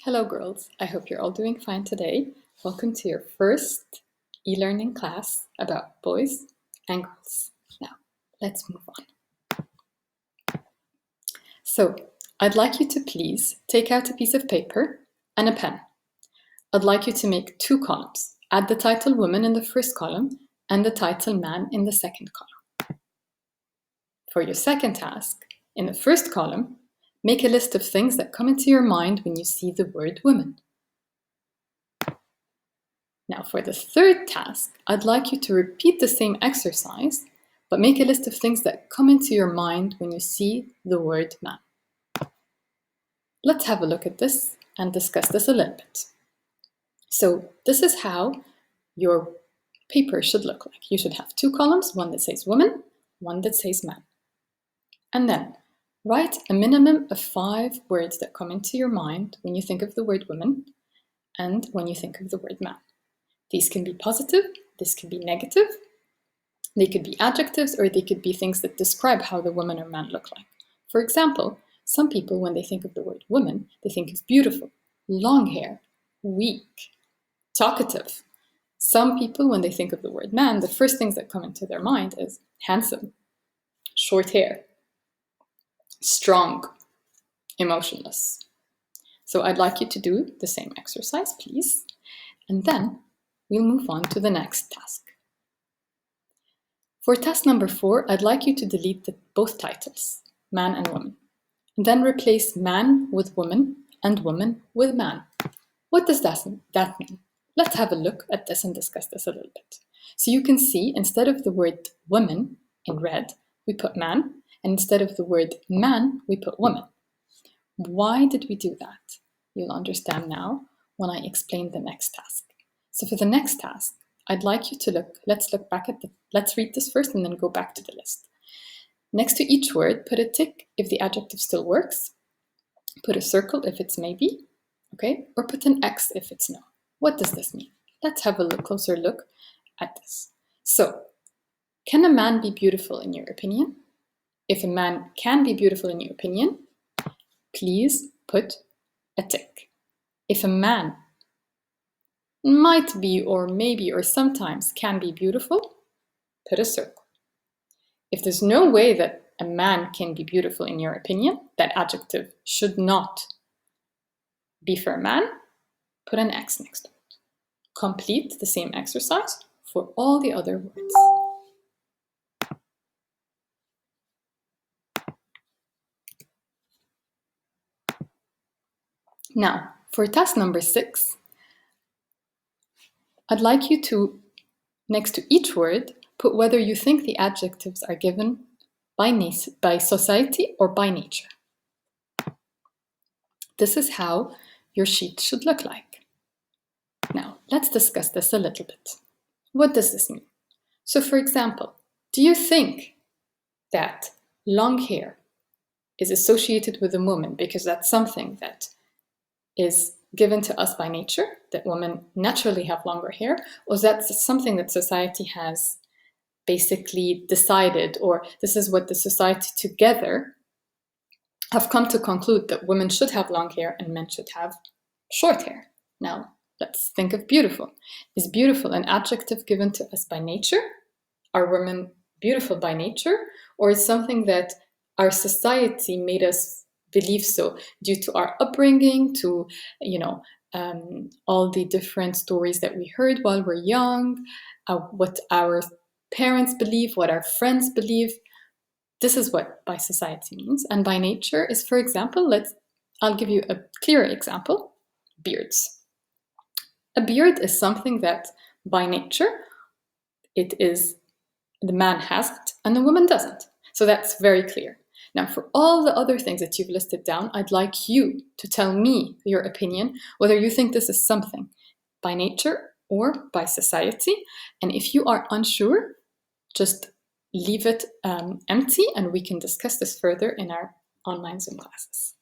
Hello girls, I hope you're all doing fine today. Welcome to your first e-learning class about boys and girls. Now, let's move on. So, I'd like you to please take out a piece of paper and a pen. I'd like you to make two columns. Add the title woman in the first column and the title man in the second column. For your second task, in the first column, make a list of things that come into your mind when you see the word woman. Now for the third task, I'd like you to repeat the same exercise, but make a list of things that come into your mind when you see the word man. Let's have a look at this and discuss this a little bit. So this is how your paper should look like. You should have two columns, one that says woman, one that says man. And then write a minimum of 5 words that come into your mind when you think of the word woman and when you think of the word man. These can be positive, this can be negative, they could be adjectives, or they could be things that describe how the woman or man look like. For example, some people, when they think of the word woman, they think of beautiful, long hair, weak, talkative. Some people, when they think of the word man, the first things that come into their mind is handsome, short hair, strong, emotionless. So I'd like you to do the same exercise, please. And then we'll move on to the next task. For task number 4, I'd like you to delete both titles, man and woman, and then replace man with woman and woman with man. What does that mean? Let's have a look at this and discuss this a little bit. So you can see, instead of the word woman in red, we put man, and instead of the word man, we put woman. Why did we do that? You'll understand now when I explain the next task. So for the next task, I'd like you to let's read this first and then go back to the list. Next to each word, put a tick if the adjective still works, put a circle if it's maybe, okay, or put an X if it's no. What does this mean? Let's have a closer look at this. So, can a man be beautiful in your opinion? If a man can be beautiful in your opinion, please put a tick. If a man might be or maybe or sometimes can be beautiful, put a circle. If there's no way that a man can be beautiful in your opinion, that adjective should not be for a man, put an X next to it. Complete the same exercise for all the other words. Now, for task number 6, I'd like you to, next to each word, put whether you think the adjectives are given by society or by nature. This is how your sheet should look like. Now, let's discuss this a little bit. What does this mean? So, for example, do you think that long hair is associated with a woman because that's something that is given to us by nature, that women naturally have longer hair, or is that something that society has basically decided, or this is what the society together have come to conclude, that women should have long hair and men should have short hair? Now, let's think of beautiful. Is beautiful an adjective given to us by nature? Are women beautiful by nature? Or is something that our society made us believe so due to our upbringing, to, all the different stories that we heard while we're young, what our parents believe, what our friends believe? This is what by society means. And by nature is, for example, I'll give you a clearer example: beards. A beard is something that by nature it is the man has it and the woman doesn't. So that's very clear. Now, for all the other things that you've listed down, I'd like you to tell me your opinion, whether you think this is something by nature or by society. And if you are unsure, just leave it empty and we can discuss this further in our online Zoom classes.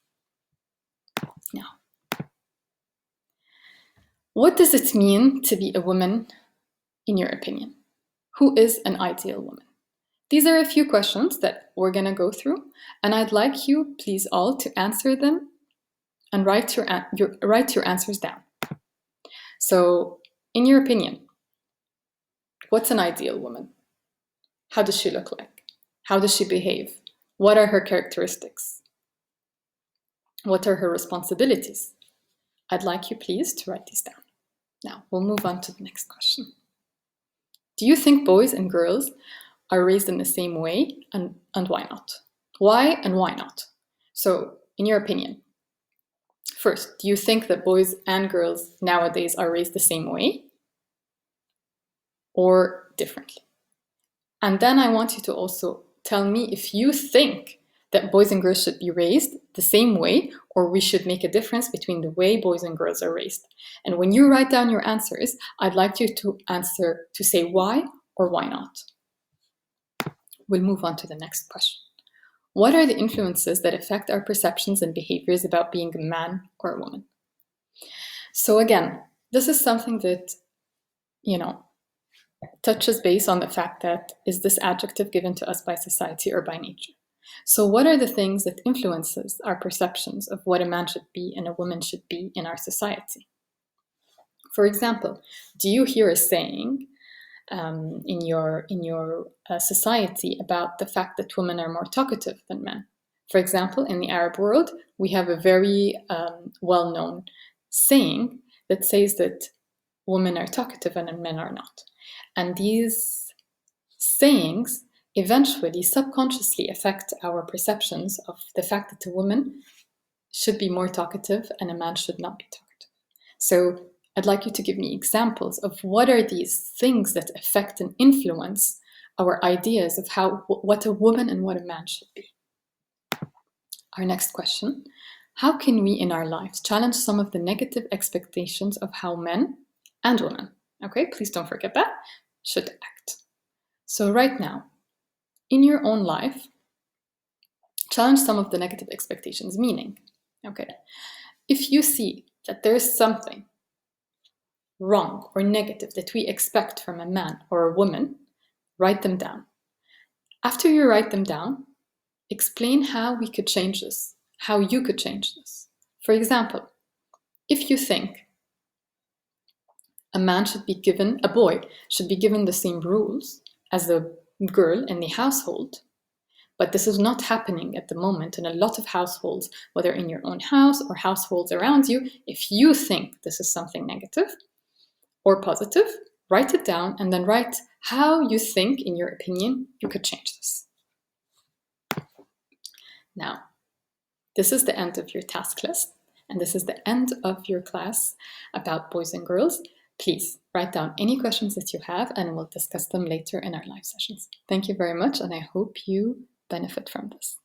Now, what does it mean to be a woman in your opinion? Who is an ideal woman? These are a few questions that we're going to go through, and I'd like you, please all, to answer them and write your answers down. So, in your opinion, what's an ideal woman? How does she look like? How does she behave? What are her characteristics? What are her responsibilities? I'd like you, please, to write these down. Now, we'll move on to the next question. Do you think boys and girls are raised in the same way, and why not? Why and why not? So, in your opinion, first, do you think that boys and girls nowadays are raised the same way or differently? And then I want you to also tell me if you think that boys and girls should be raised the same way, or we should make a difference between the way boys and girls are raised. And when you write down your answers, I'd like you to say why or why not. We'll move on to the next question. What are the influences that affect our perceptions and behaviors about being a man or a woman? So again, this is something that, touches base on the fact that, is this adjective given to us by society or by nature? So what are the things that influences our perceptions of what a man should be and a woman should be in our society? For example, do you hear a saying in your society about the fact that women are more talkative than men? For example, in the Arab world, we have a very well-known saying that says that women are talkative and men are not. And these sayings eventually subconsciously affect our perceptions of the fact that a woman should be more talkative and a man should not be talkative. So I'd like you to give me examples of what are these things that affect and influence our ideas of what a woman and what a man should be. Our next question: how can we in our lives challenge some of the negative expectations of how men and women, okay, please don't forget that, should act? So right now, in your own life, challenge some of the negative expectations, meaning, okay, if you see that there's something wrong or negative that we expect from a man or a woman, write them down. After you write them down, explain how we could change this, how you could change this. For example, if you think a boy should be given the same rules as a girl in the household, but this is not happening at the moment in a lot of households, whether in your own house or households around you, if you think this is something negative or positive, write it down and then write how you think, in your opinion, you could change this. Now, this is the end of your task list, and this is the end of your class about boys and girls. Please write down any questions that you have, and we'll discuss them later in our live sessions. Thank you very much, and I hope you benefit from this.